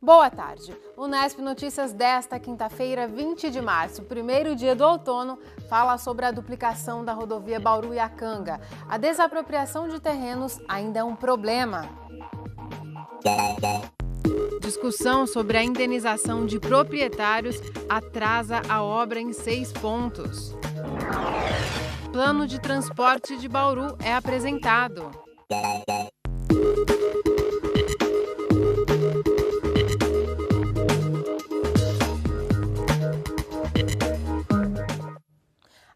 Boa tarde. O Unesp Notícias desta quinta-feira, 20 de março, primeiro dia do outono, fala sobre a duplicação da rodovia Bauru-Iacanga. A desapropriação de terrenos ainda é um problema. Discussão sobre a indenização de proprietários atrasa a obra em 6 pontos. Plano de transporte de Bauru é apresentado.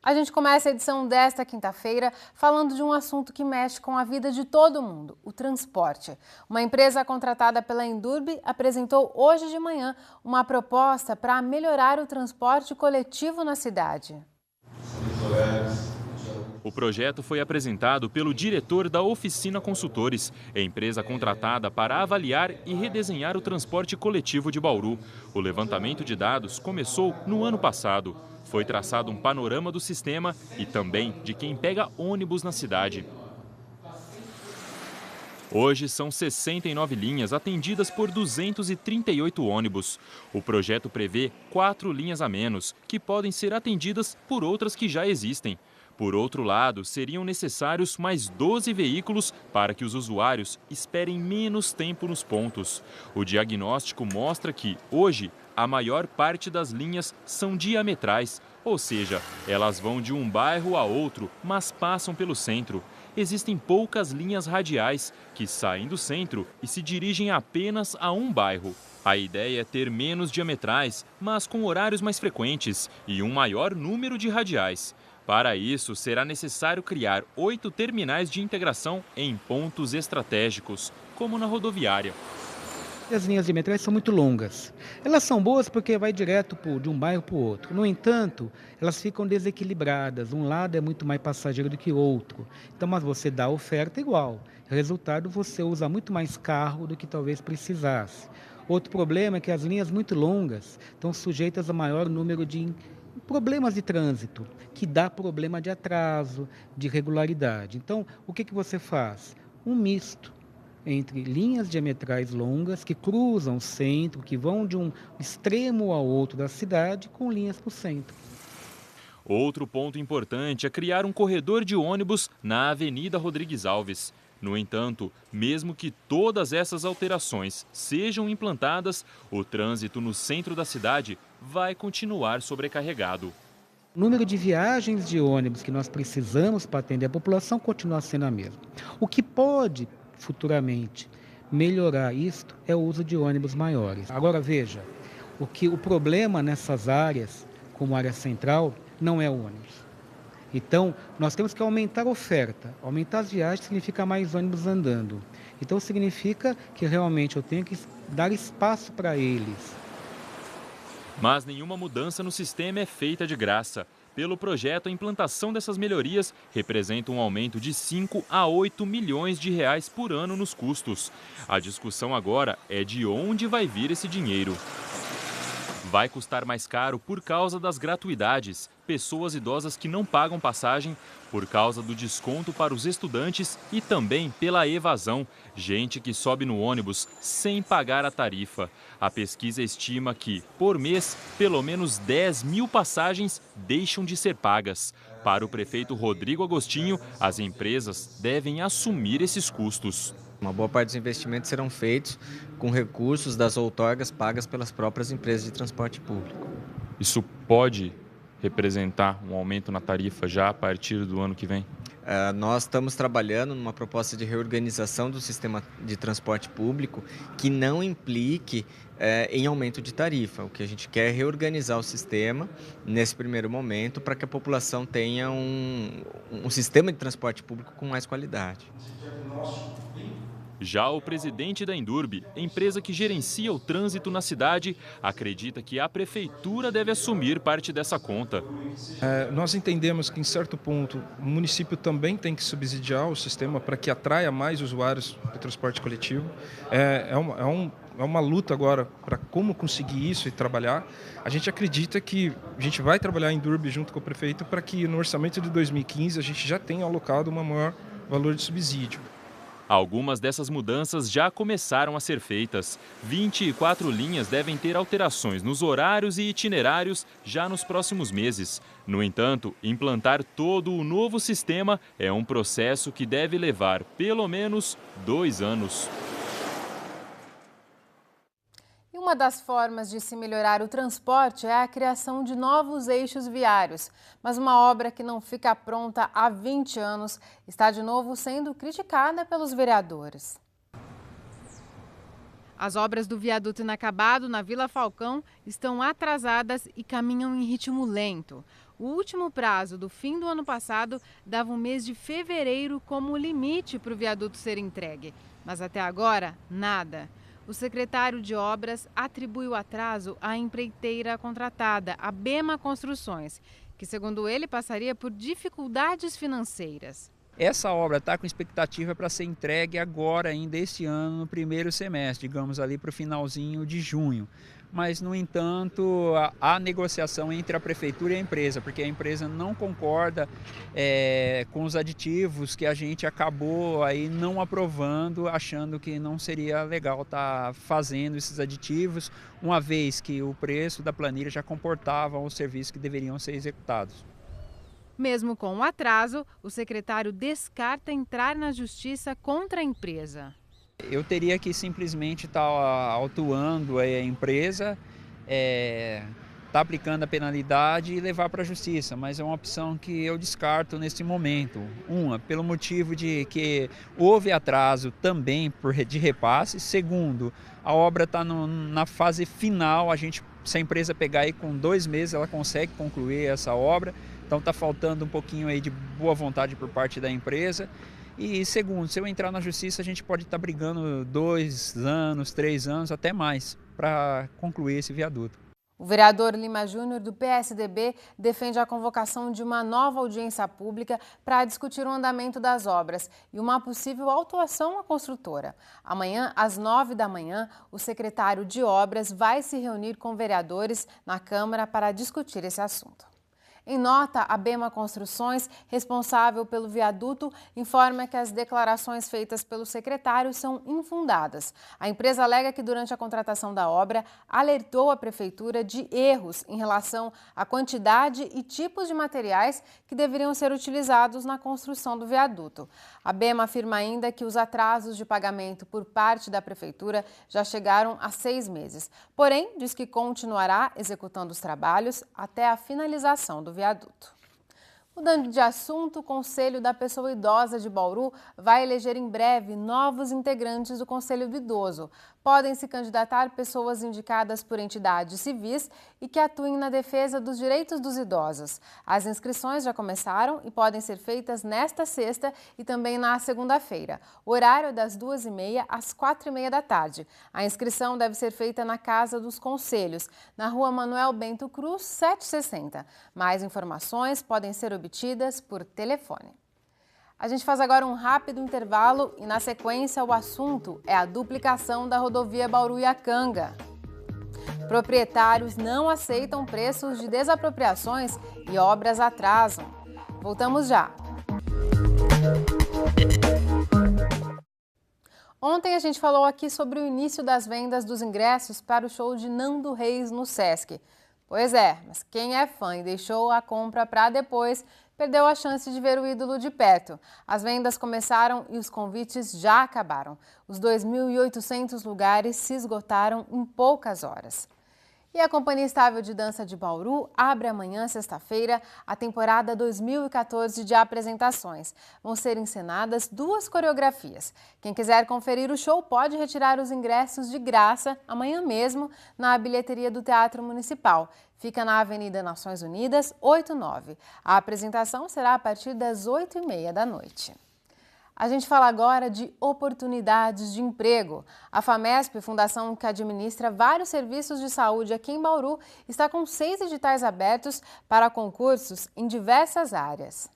A gente começa a edição desta quinta-feira falando de um assunto que mexe com a vida de todo mundo, o transporte. Uma empresa contratada pela Endurbe apresentou hoje de manhã uma proposta para melhorar o transporte coletivo na cidade. O projeto foi apresentado pelo diretor da Oficina Consultores, empresa contratada para avaliar e redesenhar o transporte coletivo de Bauru. O levantamento de dados começou no ano passado. Foi traçado um panorama do sistema e também de quem pega ônibus na cidade. Hoje são 69 linhas atendidas por 238 ônibus. O projeto prevê 4 linhas a menos, que podem ser atendidas por outras que já existem. Por outro lado, seriam necessários mais 12 veículos para que os usuários esperem menos tempo nos pontos. O diagnóstico mostra que, hoje, a maior parte das linhas são diametrais, ou seja, elas vão de um bairro a outro, mas passam pelo centro. Existem poucas linhas radiais, que saem do centro e se dirigem apenas a um bairro. A ideia é ter menos diametrais, mas com horários mais frequentes e um maior número de radiais. Para isso, será necessário criar 8 terminais de integração em pontos estratégicos, como na rodoviária. As linhas diametrais são muito longas. Elas são boas porque vai direto de um bairro para o outro. No entanto, elas ficam desequilibradas. Um lado é muito mais passageiro do que o outro. Então, mas você dá a oferta igual. Resultado, você usa muito mais carro do que talvez precisasse. Outro problema é que as linhas muito longas estão sujeitas a maior número de problemas de trânsito, que dá problema de atraso, de irregularidade. Então, o que você faz? Um misto entre linhas diametrais longas que cruzam o centro, que vão de um extremo ao outro da cidade, com linhas para o centro. Outro ponto importante é criar um corredor de ônibus na Avenida Rodrigues Alves. No entanto, mesmo que todas essas alterações sejam implantadas, o trânsito no centro da cidade vai continuar sobrecarregado. O número de viagens de ônibus que nós precisamos para atender a população continua sendo a mesma. O que pode futuramente melhorar isto é o uso de ônibus maiores. Agora veja, o problema nessas áreas, como área central, não é o ônibus. Então, nós temos que aumentar a oferta. Aumentar as viagens significa mais ônibus andando. Então, significa que realmente eu tenho que dar espaço para eles. Mas nenhuma mudança no sistema é feita de graça. Pelo projeto, a implantação dessas melhorias representa um aumento de 5 a 8 milhões de reais por ano nos custos. A discussão agora é de onde vai vir esse dinheiro. Vai custar mais caro por causa das gratuidades, pessoas idosas que não pagam passagem, por causa do desconto para os estudantes e também pela evasão, gente que sobe no ônibus sem pagar a tarifa. A pesquisa estima que, por mês, pelo menos 10 mil passagens deixam de ser pagas. Para o prefeito Rodrigo Agostinho, as empresas devem assumir esses custos. Uma boa parte dos investimentos serão feitos com recursos das outorgas pagas pelas próprias empresas de transporte público. Isso pode representar um aumento na tarifa já a partir do ano que vem? Nós estamos trabalhando numa proposta de reorganização do sistema de transporte público que não implique em aumento de tarifa. O que a gente quer é reorganizar o sistema nesse primeiro momento para que a população tenha um sistema de transporte público com mais qualidade. Já o presidente da Endurbe, empresa que gerencia o trânsito na cidade, acredita que a prefeitura deve assumir parte dessa conta. Nós entendemos que, em certo ponto, o município também tem que subsidiar o sistema para que atraia mais usuários do transporte coletivo. É uma luta agora para como conseguir isso e trabalhar. A gente acredita que a gente vai trabalhar em Endurbe junto com o prefeito para que no orçamento de 2015 a gente já tenha alocado um maior valor de subsídio. Algumas dessas mudanças já começaram a ser feitas. 24 linhas devem ter alterações nos horários e itinerários já nos próximos meses. No entanto, implantar todo o novo sistema é um processo que deve levar pelo menos 2 anos. Uma das formas de se melhorar o transporte é a criação de novos eixos viários. Mas uma obra que não fica pronta há 20 anos está de novo sendo criticada pelos vereadores. As obras do viaduto inacabado na Vila Falcão estão atrasadas e caminham em ritmo lento. O último prazo do fim do ano passado dava o mês de fevereiro como limite para o viaduto ser entregue. Mas até agora, nada. O secretário de Obras atribui o atraso à empreiteira contratada, a Bema Construções, que, segundo ele, passaria por dificuldades financeiras. Essa obra está com expectativa para ser entregue agora, ainda este ano, no primeiro semestre, digamos ali para o finalzinho de junho. Mas, no entanto, há negociação entre a prefeitura e a empresa, porque a empresa não concorda com os aditivos que a gente acabou aí não aprovando, achando que não seria legal estar fazendo esses aditivos, uma vez que o preço da planilha já comportava os serviços que deveriam ser executados. Mesmo com o atraso, o secretário descarta entrar na justiça contra a empresa. Eu teria que simplesmente estar autuando a empresa, estar aplicando a penalidade e levar para a justiça, mas é uma opção que eu descarto nesse momento. Pelo motivo de que houve atraso também de repasse. Segundo, a obra está na fase final, se a empresa pegar aí com 2 meses, ela consegue concluir essa obra, então está faltando um pouquinho aí de boa vontade por parte da empresa. E segundo, se eu entrar na justiça, a gente pode estar brigando 2 anos, 3 anos, até mais, para concluir esse viaduto. O vereador Lima Júnior, do PSDB, defende a convocação de uma nova audiência pública para discutir o andamento das obras e uma possível autuação à construtora. Amanhã, às 9 da manhã, o secretário de Obras vai se reunir com vereadores na Câmara para discutir esse assunto. Em nota, a Bema Construções, responsável pelo viaduto, informa que as declarações feitas pelo secretário são infundadas. A empresa alega que durante a contratação da obra alertou a prefeitura de erros em relação à quantidade e tipos de materiais que deveriam ser utilizados na construção do viaduto. A Bema afirma ainda que os atrasos de pagamento por parte da prefeitura já chegaram a 6 meses. Porém, diz que continuará executando os trabalhos até a finalização do viaduto. Mudando de assunto, o Conselho da Pessoa Idosa de Bauru vai eleger em breve novos integrantes do Conselho do Idoso. Podem se candidatar pessoas indicadas por entidades civis e que atuem na defesa dos direitos dos idosos. As inscrições já começaram e podem ser feitas nesta sexta e também na segunda-feira. O horário é das 2h30 às 4h30 da tarde. A inscrição deve ser feita na Casa dos Conselhos, na Rua Manuel Bento Cruz, 760. Mais informações podem ser obtidas por telefone. A gente faz agora um rápido intervalo e, na sequência, o assunto é a duplicação da rodovia Bauru-Iacanga. Proprietários não aceitam preços de desapropriações e obras atrasam. Voltamos já. Ontem a gente falou aqui sobre o início das vendas dos ingressos para o show de Nando Reis no Sesc. Pois é, mas quem é fã e deixou a compra para depois, perdeu a chance de ver o ídolo de perto. As vendas começaram e os convites já acabaram. Os 2.800 lugares se esgotaram em poucas horas. E a Companhia Estável de Dança de Bauru abre amanhã, sexta-feira, a temporada 2014 de apresentações. Vão ser encenadas 2 coreografias. Quem quiser conferir o show pode retirar os ingressos de graça amanhã mesmo na bilheteria do Teatro Municipal. Fica na Avenida Nações Unidas, 89. A apresentação será a partir das 8h30 da noite. A gente fala agora de oportunidades de emprego. A FAMESP, fundação que administra vários serviços de saúde aqui em Bauru, está com 6 editais abertos para concursos em diversas áreas.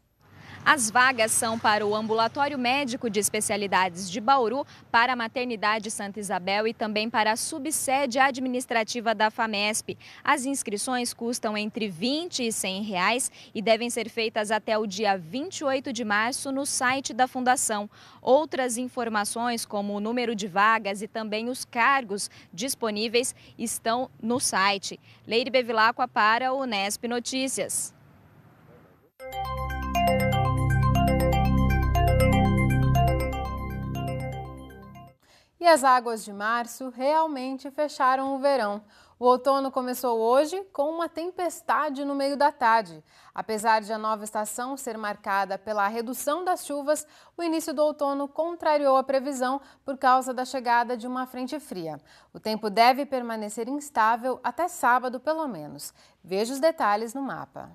As vagas são para o Ambulatório Médico de Especialidades de Bauru, para a Maternidade Santa Isabel e também para a subsede administrativa da FAMESP. As inscrições custam entre R$ 20 e R$ 100 e devem ser feitas até o dia 28 de março no site da Fundação. Outras informações, como o número de vagas e também os cargos disponíveis, estão no site. Leire Bevilacqua para o Unesp Notícias. E as águas de março realmente fecharam o verão. O outono começou hoje com uma tempestade no meio da tarde. Apesar de a nova estação ser marcada pela redução das chuvas, o início do outono contrariou a previsão por causa da chegada de uma frente fria. O tempo deve permanecer instável até sábado, pelo menos. Veja os detalhes no mapa.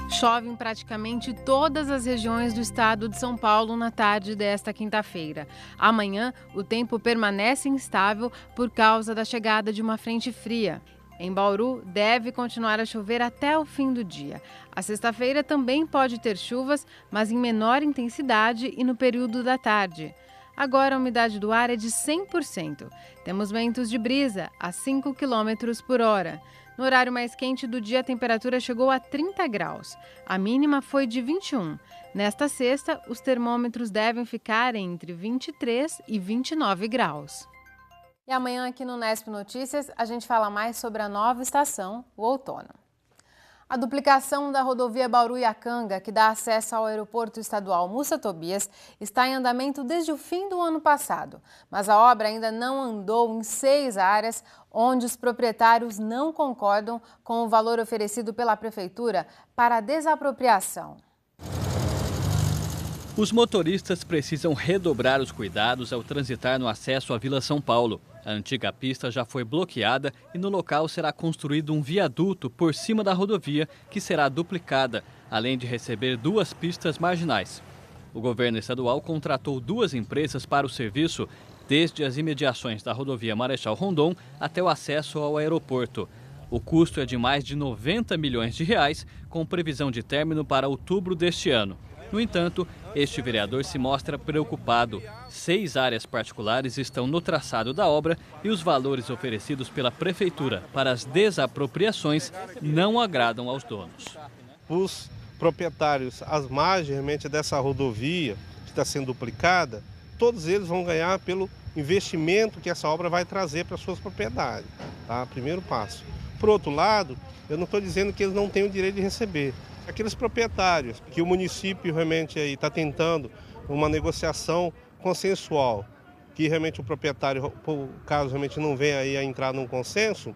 Chove em praticamente todas as regiões do estado de São Paulo na tarde desta quinta-feira. Amanhã, o tempo permanece instável por causa da chegada de uma frente fria. Em Bauru, deve continuar a chover até o fim do dia. A sexta-feira também pode ter chuvas, mas em menor intensidade e no período da tarde. Agora a umidade do ar é de 100%. Temos ventos de brisa a 5 km por hora. No horário mais quente do dia, a temperatura chegou a 30 graus. A mínima foi de 21. Nesta sexta, os termômetros devem ficar entre 23 e 29 graus. E amanhã aqui no Unesp Notícias, a gente fala mais sobre a nova estação, o outono. A duplicação da rodovia Bauru-Iacanga, que dá acesso ao aeroporto estadual Mussa Tobias, está em andamento desde o fim do ano passado. Mas a obra ainda não andou em 6 áreas onde os proprietários não concordam com o valor oferecido pela prefeitura para a desapropriação. Os motoristas precisam redobrar os cuidados ao transitar no acesso à Vila São Paulo. A antiga pista já foi bloqueada e no local será construído um viaduto por cima da rodovia que será duplicada, além de receber 2 pistas marginais. O governo estadual contratou 2 empresas para o serviço, desde as imediações da rodovia Marechal Rondon até o acesso ao aeroporto. O custo é de mais de R$ 90 milhões, com previsão de término para outubro deste ano. No entanto, este vereador se mostra preocupado. 6 áreas particulares estão no traçado da obra e os valores oferecidos pela prefeitura para as desapropriações não agradam aos donos. Os proprietários às margens realmente dessa rodovia que está sendo duplicada, todos eles vão ganhar pelo investimento que essa obra vai trazer para suas propriedades. Tá? Primeiro passo. Por outro lado, eu não estou dizendo que eles não têm o direito de receber. Aqueles proprietários que o município realmente está tentando uma negociação consensual, que realmente o proprietário, caso realmente não venha aí a entrar num consenso,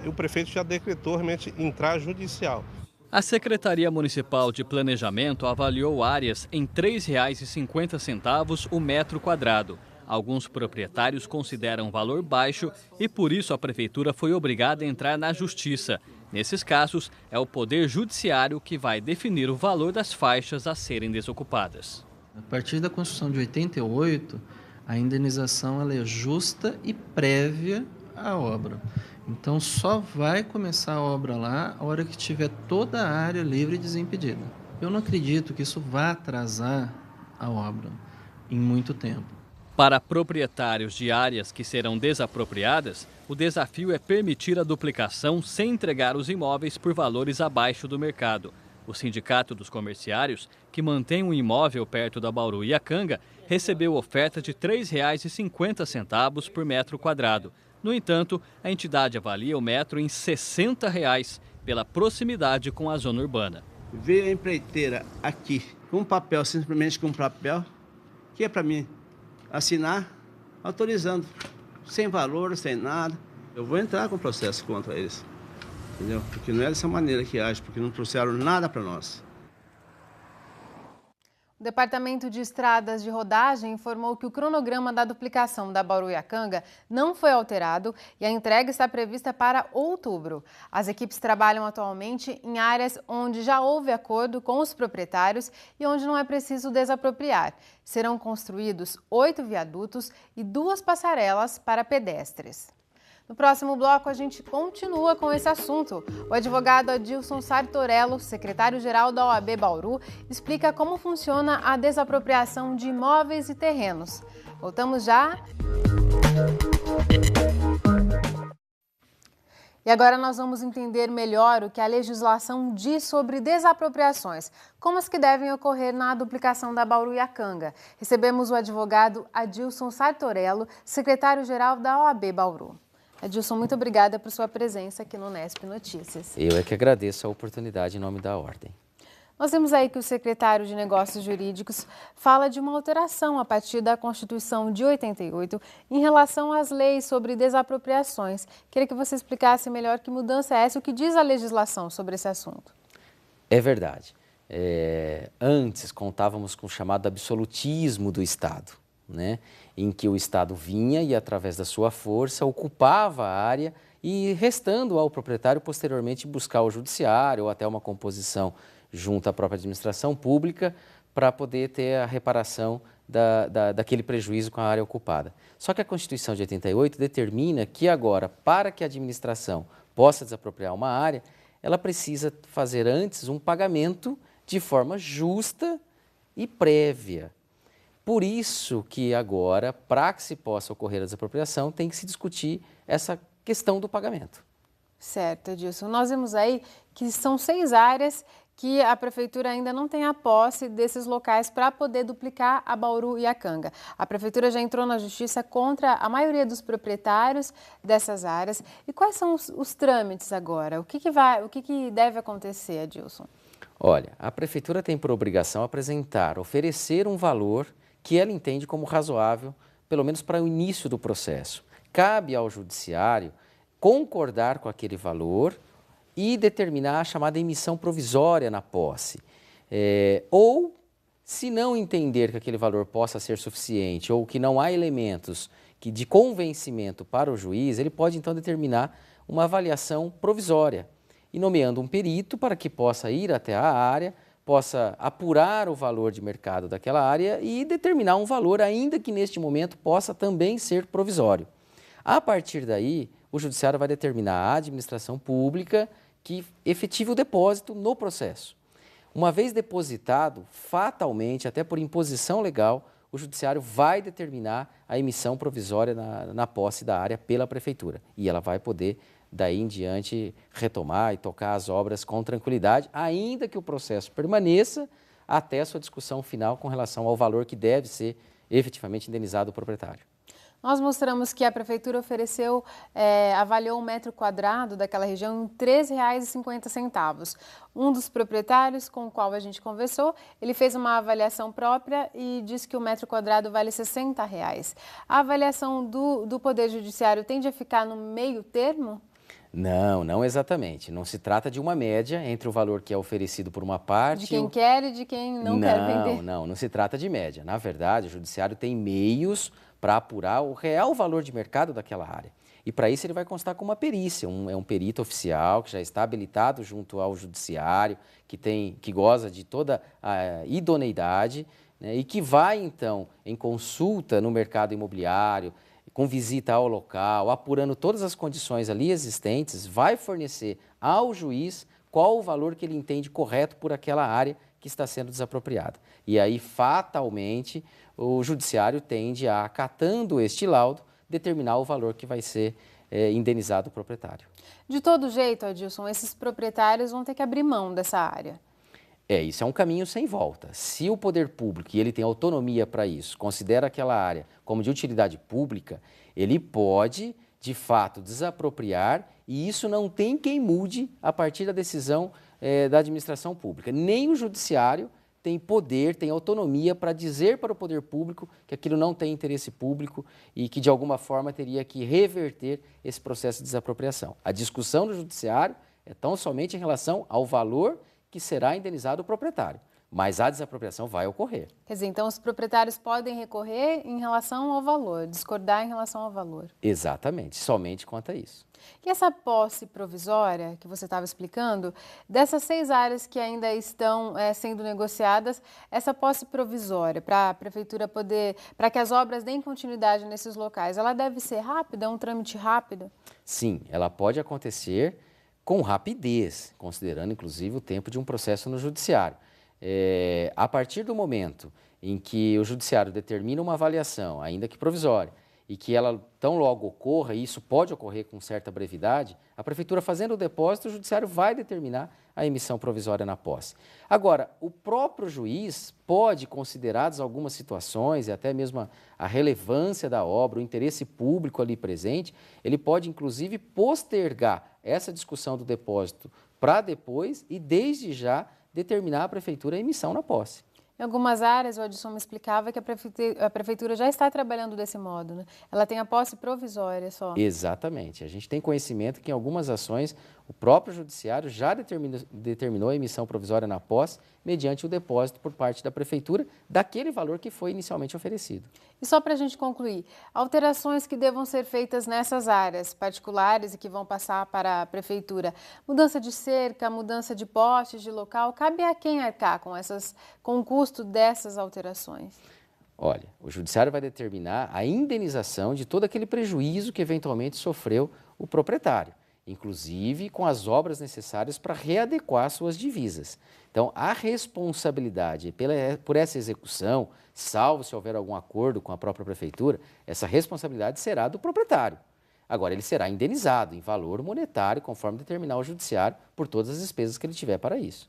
o prefeito já decretou realmente entrar judicial. A Secretaria Municipal de Planejamento avaliou áreas em R$ 3,50 o metro quadrado. Alguns proprietários consideram valor baixo e por isso a prefeitura foi obrigada a entrar na justiça. Nesses casos, é o Poder Judiciário que vai definir o valor das faixas a serem desocupadas. A partir da Constituição de 88, a indenização ela é justa e prévia à obra. Então, só vai começar a obra lá a hora que tiver toda a área livre e desimpedida. Eu não acredito que isso vá atrasar a obra em muito tempo. Para proprietários de áreas que serão desapropriadas, o desafio é permitir a duplicação sem entregar os imóveis por valores abaixo do mercado. O Sindicato dos Comerciários, que mantém um imóvel perto da Bauru-Iacanga, recebeu oferta de R$ 3,50 por metro quadrado. No entanto, a entidade avalia o metro em R$ 60 pela proximidade com a zona urbana. Veio a empreiteira aqui com um papel, simplesmente com um papel, que é para mim assinar, autorizando, sem valor, sem nada. Eu vou entrar com processo contra eles, entendeu? Porque não é dessa maneira que age, porque não trouxeram nada para nós. O Departamento de Estradas de Rodagem informou que o cronograma da duplicação da Bauru-Iacanga não foi alterado e a entrega está prevista para outubro. As equipes trabalham atualmente em áreas onde já houve acordo com os proprietários e onde não é preciso desapropriar. Serão construídos 8 viadutos e 2 passarelas para pedestres. No próximo bloco, a gente continua com esse assunto. O advogado Adilson Sartorello, secretário-geral da OAB Bauru, explica como funciona a desapropriação de imóveis e terrenos. Voltamos já. E agora nós vamos entender melhor o que a legislação diz sobre desapropriações, como as que devem ocorrer na duplicação da Bauru-Iacanga. Recebemos o advogado Adilson Sartorello, secretário-geral da OAB Bauru. Adilson, muito obrigada por sua presença aqui no Nesp Notícias. Eu é que agradeço a oportunidade em nome da Ordem. Nós temos aí que o secretário de Negócios Jurídicos fala de uma alteração a partir da Constituição de 88 em relação às leis sobre desapropriações. Queria que você explicasse melhor que mudança é essa, o que diz a legislação sobre esse assunto. É verdade. Antes contávamos com o chamado absolutismo do Estado, né? Em que o Estado vinha e, através da sua força, ocupava a área e restando ao proprietário, posteriormente, buscar o judiciário ou até uma composição junto à própria administração pública para poder ter a reparação daquele prejuízo com a área ocupada. Só que a Constituição de 88 determina que agora, para que a administração possa desapropriar uma área, ela precisa fazer antes um pagamento de forma justa e prévia. Por isso que agora, para que se possa ocorrer a desapropriação, tem que se discutir essa questão do pagamento. Certo, Adilson. Nós vimos aí que são 6 áreas que a Prefeitura ainda não tem a posse desses locais para poder duplicar a Bauru-Iacanga. A Prefeitura já entrou na Justiça contra a maioria dos proprietários dessas áreas. E quais são os trâmites agora? O que deve acontecer, Adilson? Olha, a Prefeitura tem por obrigação oferecer um valor que ela entende como razoável, pelo menos para o início do processo. Cabe ao Judiciário concordar com aquele valor e determinar a chamada emissão provisória na posse. Ou, se não entender que aquele valor possa ser suficiente ou que não há elementos de convencimento para o juiz, ele pode então determinar uma avaliação provisória e nomeando um perito para que possa ir até a área, possa apurar o valor de mercado daquela área e determinar um valor, ainda que neste momento possa também ser provisório. A partir daí, o Judiciário vai determinar à administração pública que efetive o depósito no processo. Uma vez depositado, fatalmente, até por imposição legal, o Judiciário vai determinar a emissão provisória na posse da área pela Prefeitura. E ela vai poder, daí em diante, retomar e tocar as obras com tranquilidade, ainda que o processo permaneça até a sua discussão final com relação ao valor que deve ser efetivamente indenizado ao proprietário. Nós mostramos que a Prefeitura avaliou um metro quadrado daquela região em R$ 13,50. Um dos proprietários com o qual a gente conversou, ele fez uma avaliação própria e disse que o metro quadrado vale R$ 60. A avaliação do Poder Judiciário tende a ficar no meio termo? Não exatamente. Não se trata de uma média entre o valor que é oferecido por uma parte... De quem quer e de quem não quer vender. Não se trata de média. Na verdade, o Judiciário tem meios para apurar o real valor de mercado daquela área. E para isso ele vai constar com uma perícia, é um perito oficial que já está habilitado junto ao Judiciário, que goza de toda a idoneidade, né, e que vai então em consulta no mercado imobiliário, com visita ao local, apurando todas as condições ali existentes, vai fornecer ao juiz qual o valor que ele entende correto por aquela área que está sendo desapropriada. E aí, fatalmente, o Judiciário tende a, acatando este laudo, determinar o valor que vai ser indenizado o proprietário. De todo jeito, Adilson, esses proprietários vão ter que abrir mão dessa área. Isso é um caminho sem volta. Se o poder público, e ele tem autonomia para isso, considera aquela área como de utilidade pública, ele pode, de fato, desapropriar, e isso não tem quem mude a partir da decisão da administração pública. Nem o Judiciário tem poder, tem autonomia para dizer para o poder público que aquilo não tem interesse público e que, de alguma forma, teria que reverter esse processo de desapropriação. A discussão do Judiciário é tão somente em relação ao valor que será indenizado o proprietário. mas a desapropriação vai ocorrer. Quer dizer, então os proprietários podem recorrer em relação ao valor, discordar em relação ao valor. Exatamente, somente quanto a isso. E essa posse provisória que você estava explicando, dessas 6 áreas que ainda estão sendo negociadas, essa posse provisória para a prefeitura poder, para que as obras deem continuidade nesses locais, ela deve ser rápida, é um trâmite rápido? Sim, ela pode acontecer com rapidez, considerando inclusive o tempo de um processo no judiciário. A partir do momento em que o judiciário determina uma avaliação, ainda que provisória, e que ela tão logo ocorra, e isso pode ocorrer com certa brevidade, a prefeitura fazendo o depósito, o judiciário vai determinar a emissão provisória na posse. Agora, o próprio juiz pode, consideradas algumas situações e até mesmo a relevância da obra, o interesse público ali presente, ele pode inclusive postergar essa discussão do depósito para depois e desde já determinar a prefeitura a emissão na posse. Em algumas áreas, o Adilson me explicava que a prefeitura já está trabalhando desse modo, né? Ela tem a posse provisória só. Exatamente. A gente tem conhecimento que em algumas ações o próprio judiciário já determinou a emissão provisória na posse mediante o depósito por parte da prefeitura daquele valor que foi inicialmente oferecido. E só para a gente concluir, alterações que devam ser feitas nessas áreas particulares e que vão passar para a prefeitura, mudança de cerca, mudança de postes de local, cabe a quem arcar com o custo dessas alterações? Olha, o judiciário vai determinar a indenização de todo aquele prejuízo que eventualmente sofreu o proprietário, inclusive com as obras necessárias para readequar suas divisas. Então, a responsabilidade por essa execução, salvo se houver algum acordo com a própria prefeitura, essa responsabilidade será do proprietário. Agora, ele será indenizado em valor monetário, conforme determinar o judiciário, por todas as despesas que ele tiver para isso.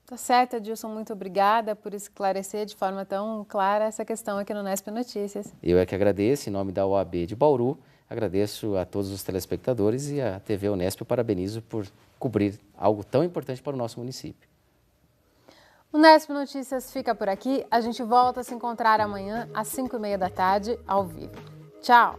Tá certo, Adilson, muito obrigada por esclarecer de forma tão clara essa questão aqui no Unesp Notícias. Eu é que agradeço, em nome da OAB de Bauru, agradeço a todos os telespectadores e a TV Unesp, eu parabenizo por cobrir algo tão importante para o nosso município. O Unesp Notícias fica por aqui, a gente volta a se encontrar amanhã às 5h30 da tarde, ao vivo. Tchau!